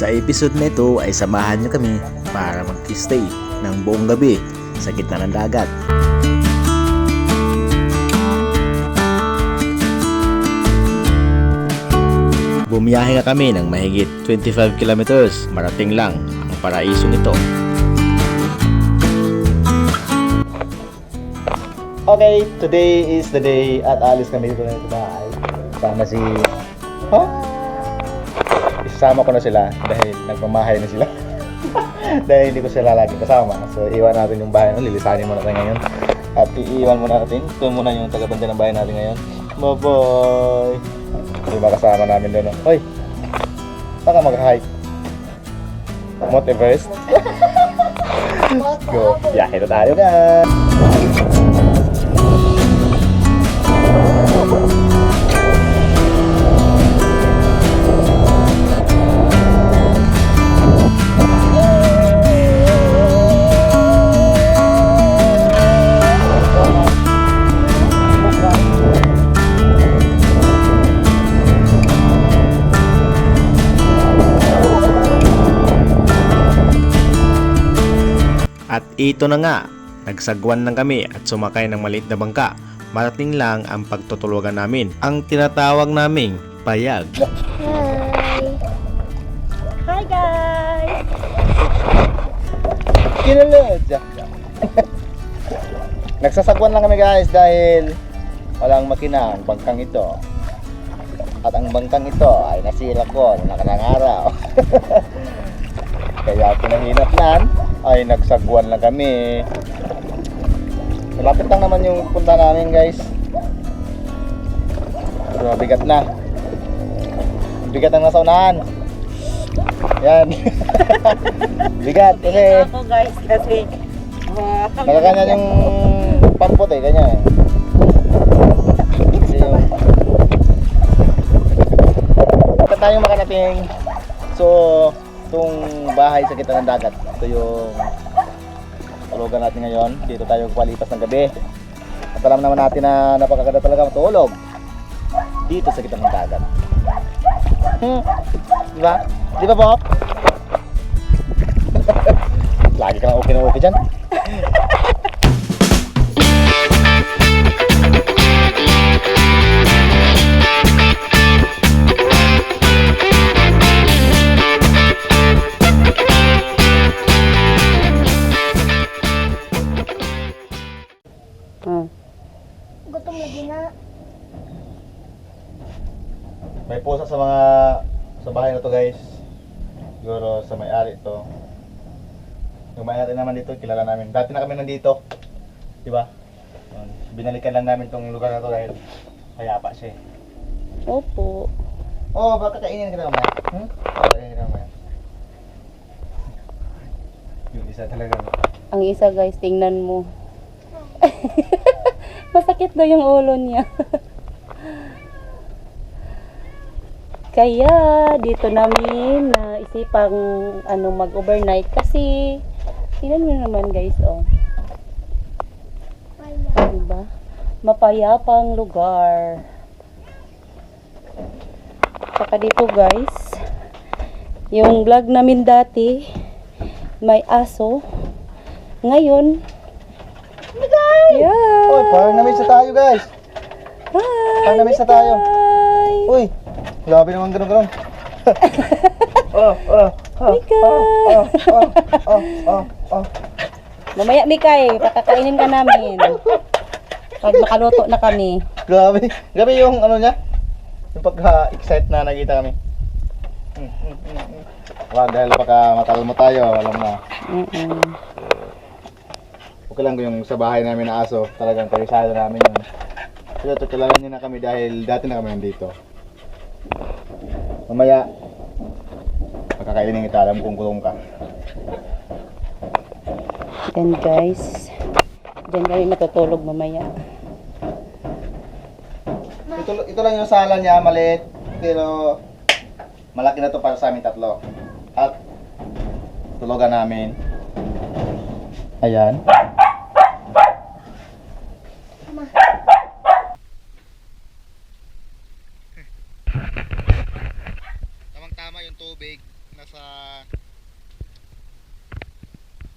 Sa episode na ito ay samahan nyo kami para mag-stay ng buong gabi sa gitna ng dagat. Bumiyahe na kami ng mahigit 25 kilometers, marating lang ang paraisong ito. Okay, today is the day at alis kami dito na ito bahay. Sama si... Huh? Isama ko na sila dahil nagmamahay na sila. Dahil hindi ko sila lagi kasama. So, iwan natin yung bahay. Lilisanin muna natin ngayon. At iiwan muna natin. Ito muna yung taga-banda ng bahay natin ngayon. Bye-bye! Yung mga kasama namin doon. Hoy! Saan ka mag-hike? Mount Everest? Go! Biyahe na tayo na! At ito na nga, nagsagwan lang kami at sumakay ng maliit na bangka. Marating lang ang pagtutulugan namin, ang tinatawag naming payag. Hi! Hi guys! Kinalad! Nagsasagwan lang kami guys dahil walang makina ang bangkang ito. At ang bangkang ito ay nasira ko noong nakarang araw. Kaya pinahinatnan ay nagsagwan lang kami. Malapit lang naman yung punta namin guys. Pero bigat na. Bigat ang nasa unahan. Yan. Bigat kasi Ako guys kasi nakaganyan yung pampot eh, ganyan eh. Kasi yung ito tayong makarating. So, itong bahay sa gitna ng dagat. Ito yung tulugan natin ngayon. Dito tayo palipas ng gabi. At alam naman natin na napakaganda talaga matulog dito sa gitna ng dagat. Diba? Diba Bob? Lagi kang okay na okay dyan. gutom lagi na. May pusa sa mga sa bahay na to guys. Siguro sa may-ari to. Yung may-ari naman dito, kilala namin. Dati na kami nandito. Diba? Binalikan lang namin tong lugar na to dahil payapa siya. Opo. Oh, baka kainin ka na mamaya. Kainin ka na mamaya. Yung isa talaga. Ang isa guys, tingnan mo. Masakit daw yung ulo niya. Kaya dito namin naisipang mag-overnight kasi tingnan mo naman guys, oh. Diba? Mapayapang lugar. Saka dito guys, yung vlog namin dati may aso. Ngayon, yeah. Uy, parang na-miss na tayo guys. Hi, Parang na-miss na tayo. Hi. Uy, grabe naman ganun-ganun. Mamaya Mikay, pakakainin ka namin. Pag makaluto na kami. Grabe. Grabe yung ano niya. Yung pagka-excite na nakita kami. Wag, dahil baka matalmo tayo, alam na. Okay lang yung sa bahay namin na aso, talagang karisado namin yun. Pero kilala niyo na kami dahil dati na kami nandito. Mamaya, makakainin kita, alam kung gutom ka. Then guys, dyan kami matutulog mamaya. Ito lang yung sala niya, maliit, pero malaki na to para sa amin tatlo. At tulugan namin. Ayan. Tamang-tama yung tubig, nasa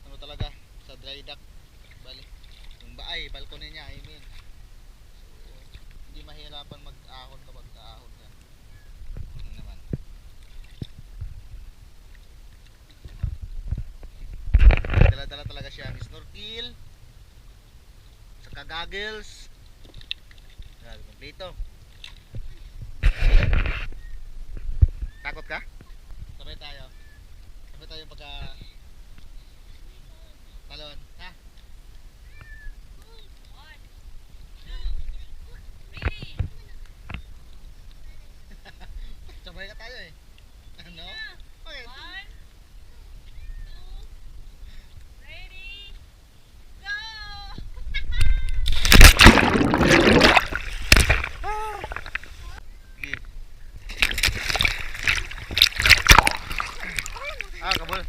ano talaga, sa dry dock. Bali, yung balcony niya, I mean. So, hindi mahirapan mag-ahon kapag ahon ka. Ano naman. Dala-dala talaga siya, snorkel, saka goggles. Grabe, kompleto. Takot ka? Sabay tayo. Sabay tayo pagka talon, ha? Sabay ka tayo eh. Ano? Okay. Sige. Kabul.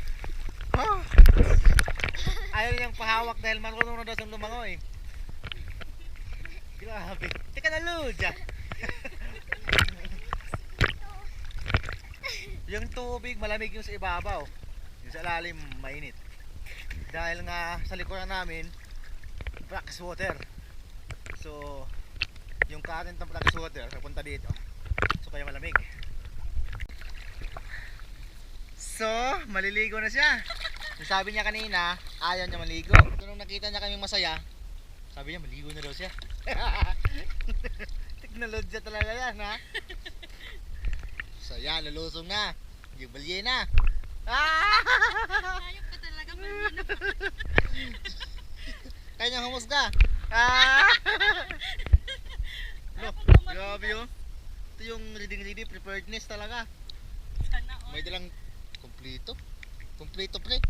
Ayaw niyang pahawak dahil marunong na daw siyang lumangoy. Grabe. Teka na, Luja. Yung tubig malamig yung sa ibabaw. Yung sa ilalim mainit. Dahil nga sa likuran namin brackish water. So yung current ng brackish water papunta dito. So kaya malamig. So maliligo na siya. Yung sabi niya kanina ayaw niya maligo. So nung nakita niya kaming masaya, sabi niya maligo na daw siya. Teknolodya talaga yan, ha? So yan, lulusong na. Jubalye na. Ayok ka talaga, Marina. Kaya niyang humusga. Look, grabe yun. Ito yung ready preparedness talaga. Sana all. May dalang kompleto. Kompleto pre.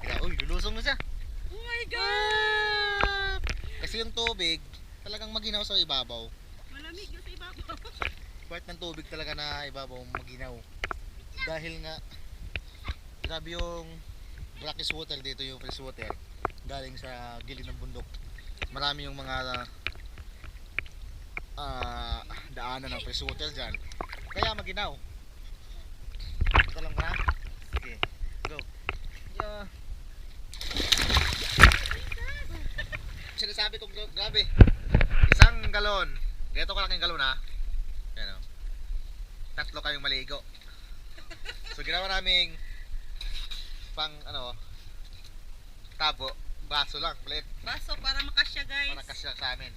Kaya, uy, lulusong na siya. Oh my God! Kasi yung tubig, talagang maginaw sa ibabaw. Malamig yung sa ibabaw. Part ng tubig talaga na ibabaw maginaw. Dahil nga, grabe yung brackish water dito, yung fresh water. Galing sa gilid ng bundok. Marami yung mga daanan ng fresh water dyan. Kaya maginaw. Ito lang ka? Sige, go. Yeah. Sinasabi ko, grabe. Isang galon. Ganito kalaking galon, ha. Yan o. 3 kayong maligo. So ginawa naming pang tabo. Baso lang, plate. Baso para makasya, guys. Para kasya sa amin.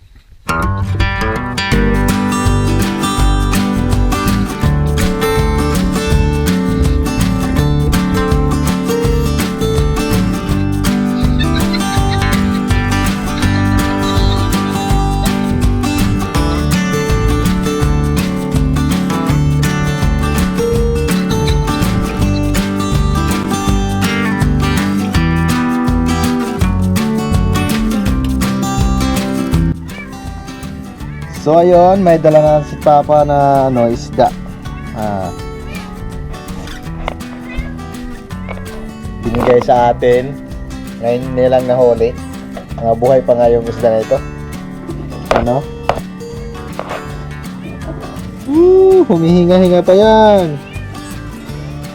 So ayun, may dala na si Papa na isda. Binigay sa atin. Ngayon nilang nahuli. Mga buhay pa nga yung isda na ito. Ano? Humihinga-hinga pa yan.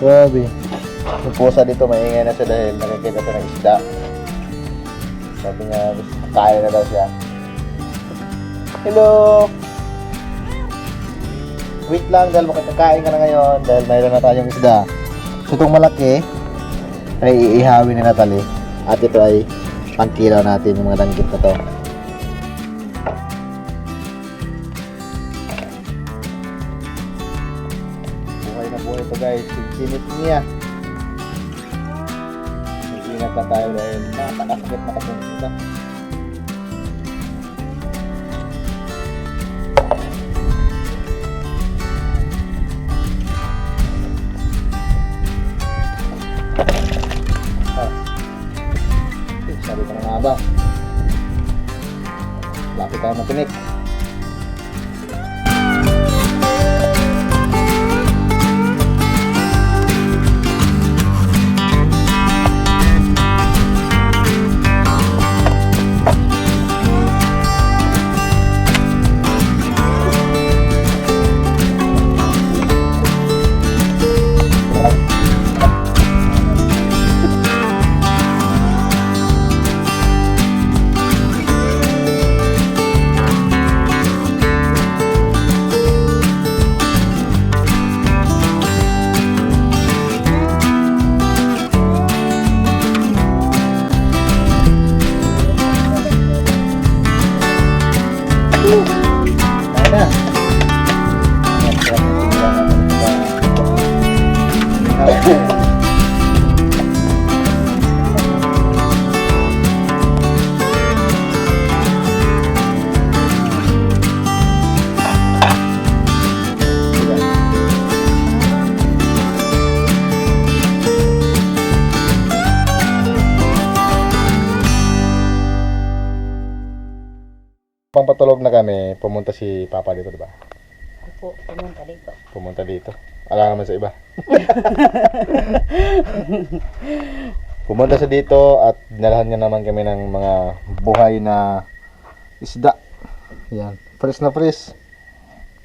Grabe. Yung pusa dito maingay na siya dahil nakikita siya ng isda. Sabi niya, kaya na daw siya. Hello! Wait lang dahil makakakain ka na ngayon dahil mayroon na tayong isda. So itong malaki ay iihawin ni Natalie at ito ay pangkilaw natin yung mga danggit na to. Buhay na buhay to guys, sinit niya. Mag-ingat na tayo dahil napakasakit na kasing isda. Sabi ko na nga ba, lapit tayo matinik. habang patulog na kami, pumunta si Papa dito, di ba? Opo, pumunta dito. Pumunta dito. Alam naman sa iba. Pumunta siya dito at dinalahan niya naman kami ng mga buhay na isda. Yan. Fresh na fresh.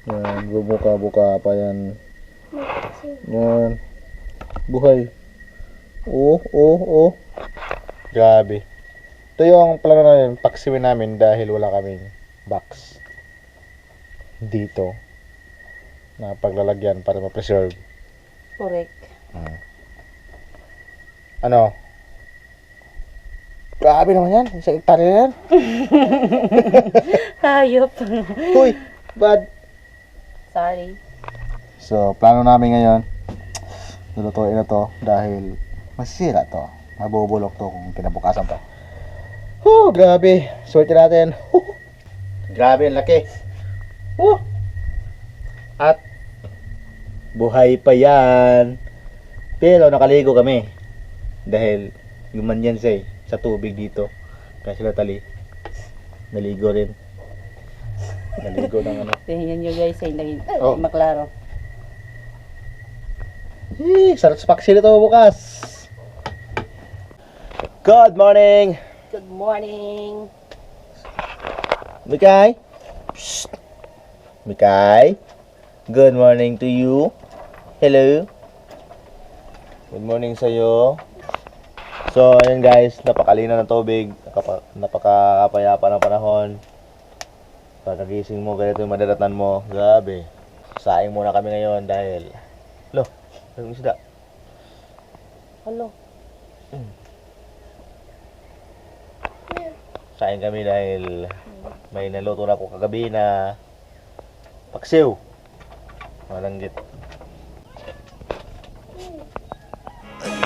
Yan. Bubuka-buka pa yan. Yan. Buhay. Oh. Grabe. Ito yung plano namin. Paksiwin namin dahil wala kaming box dito na paglalagyan para ma-preserve. Correct. Ano? Grabe naman yan. Isang hektarya yan. Hayop. Uy, bad. Sorry. So, plano namin ngayon, lulutuin na to dahil masisira to. Mabubulok to kung kinabukasan pa. Grabe. Swerte natin. Grabe, ang laki. At buhay pa yan. Pero nakaligo kami. Dahil gumanyan siya sa tubig dito. Kaya sila tali. Naligo rin. Naligo ng ano. Tingnan nyo guys, ay naging Oh. maklaro. Sarap sa paksi nito bukas. Good morning. Good morning. Mikay. Psst. Mikay. Good morning to you. Hello. Good morning sa iyo. So, ayun guys, napakalina ng tubig, napakapayapa ng panahon. Pagkagising mo, ganito yung madaratan mo. Grabe. Saing muna kami ngayon dahil yung isda. Hello. Saing kami dahil may naluto na ako kagabi na paksiw. Malanggit.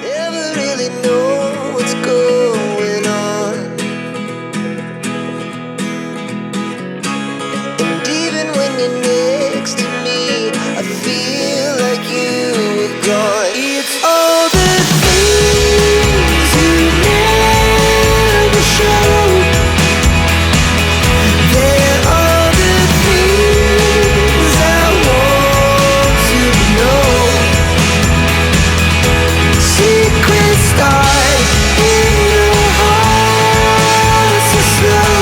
Never really know what's going on. And even when you're next to me, I feel like you were gone. It's all the things you never show. They're all the things I want to know. Secrets start in your heart so slow.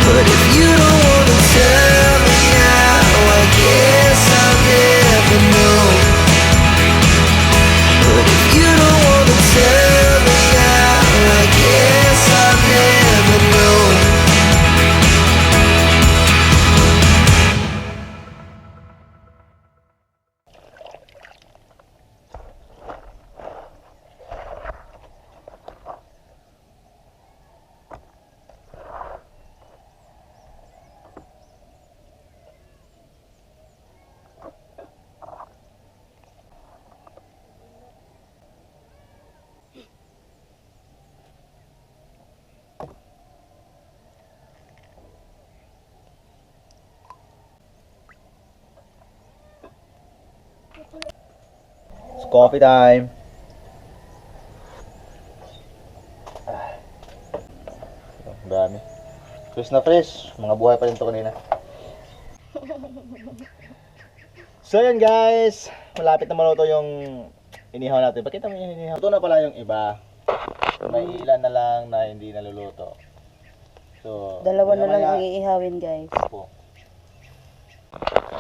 But if you don't wanna tell me now, I guess I'll never know. But if you don't wanna tell me now, I guess I'll never know. It's coffee time. Ang dami. Fresh na fresh. Mga buhay pa rin ito kanina. So yan guys. Malapit na maluto yung inihaw natin. Pakita mo yung inihaw. Ito na pala yung iba. May ilan na lang na hindi naluluto. So, Dalawa na lang mamaya ang iihawin guys. po.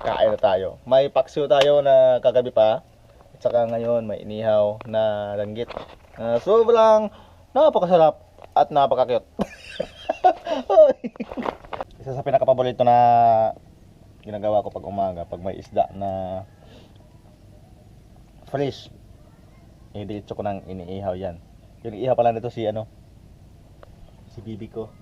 Kain na tayo. May paksiw tayo na kagabi pa. At saka ngayon may inihaw na langgit. Sobrang napakasarap at napaka-cute. Isa sa pinaka-paborito na ginagawa ko pag umaga, pag may isda na fresh. Diretso ko nang iniihaw yan. Yung ihaw pala nito si si bibi ko.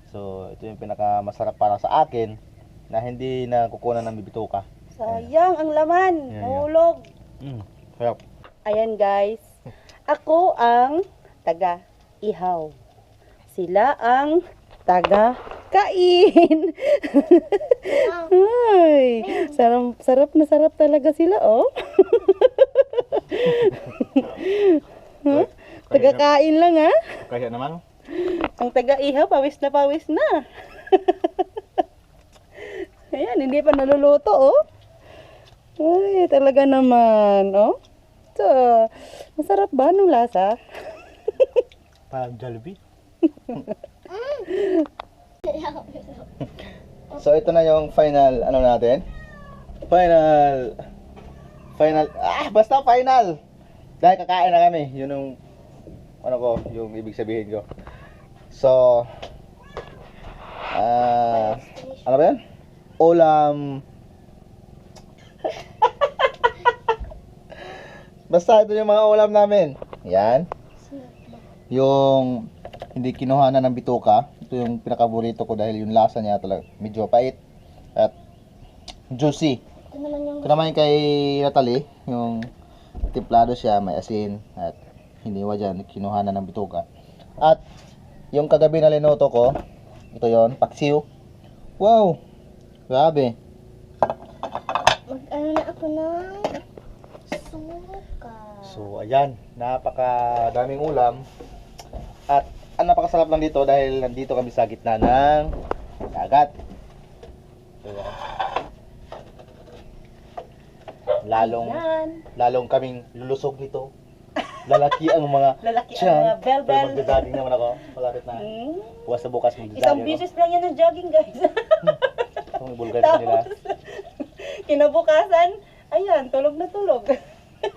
So, ito yung pinaka-masarap para sa akin na hindi na kukunan ng bibituka. Sayang ang laman. Yan. Nahulog. Sarap. Ayan guys. Ako ang taga-ihaw. Sila ang taga-kain. Ay, sarap na sarap talaga sila, oh. Taga-kain lang, ha? Kaya naman. Ang taga-ihaw, pawis na. Ayan, hindi pa naluluto, oh. Ay, talaga naman, oh. So, masarap ba nung lasa? Parang Jollibee. So ito na yung final ano natin. Final. Basta final. Dahil kakain na kami. Yun yung ano ko, yung ibig sabihin ko. So ano ba yan? Ulam. Basta ito yung mga ulam namin. Yan. Yung hindi kinuha na ng bituka. Ito yung pinakaborito ko dahil yung lasa niya talaga medyo pait at juicy. Ito naman yung kay Natalie, yung timplado siya, may asin at hiniwa dyan, kinuha na ng bituka. At yung kagabi na linoto ko, ito yon, paksiw. Wow! Grabe. Mag-ano na ako ng suka. So ayan, napakadaming ulam. At ang napakasarap lang dito dahil nandito kami sa gitna ng dagat. Diba? Lalong kaming lulusog nito. Lalaki ang mga Lalaki tiyan. ang mga Pero bel-bel. magdadaging naman ako. Malapit na. Bukas na bukas magdadaging Isang ako. beses lang yan ang jogging, guys. Itong bulgar sa nila. Kinabukasan, ayan, tulog na tulog.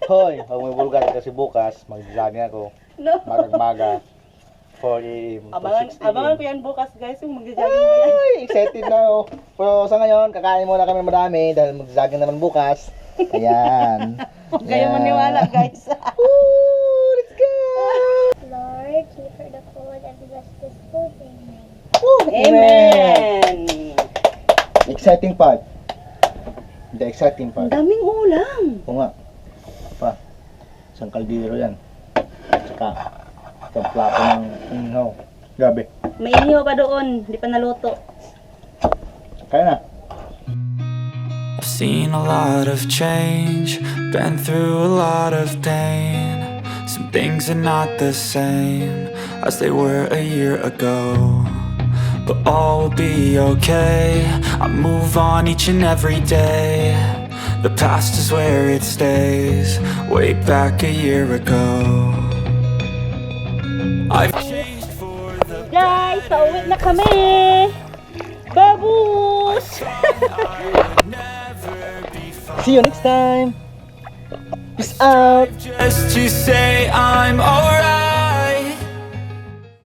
Hoy, pag may bulgar kasi bukas, magdadaging ako. No. Maga 4 a.m. to 6 a.m. Abangan ko yan bukas, guys, yung mag-jogging ba yan. Ay, excited na ako. Pero sa ngayon, kakain muna kami marami dahil mag-jogging naman bukas. Ayan. Huwag kayo Ayan. maniwala, guys. Woo! Let's go! Lord, keep her the food and bless this food. Amen. Amen. Exciting part. The exciting Ang part. daming ulam. Oo nga. Pa. Isang kaldero yan. Tsaka, isang plato ng ingaw. Grabe. May inihaw pa doon, di pa naluto. Kaya na. I've seen a lot of change, been through a lot of pain. Some things are not the same as they were a year ago, but all will be okay. I move on each and every day. The past is where it stays, way back a year ago. I've changed for the Guys, pauwi na kami. Babus! See you next time. Peace out. just to say I'm alright.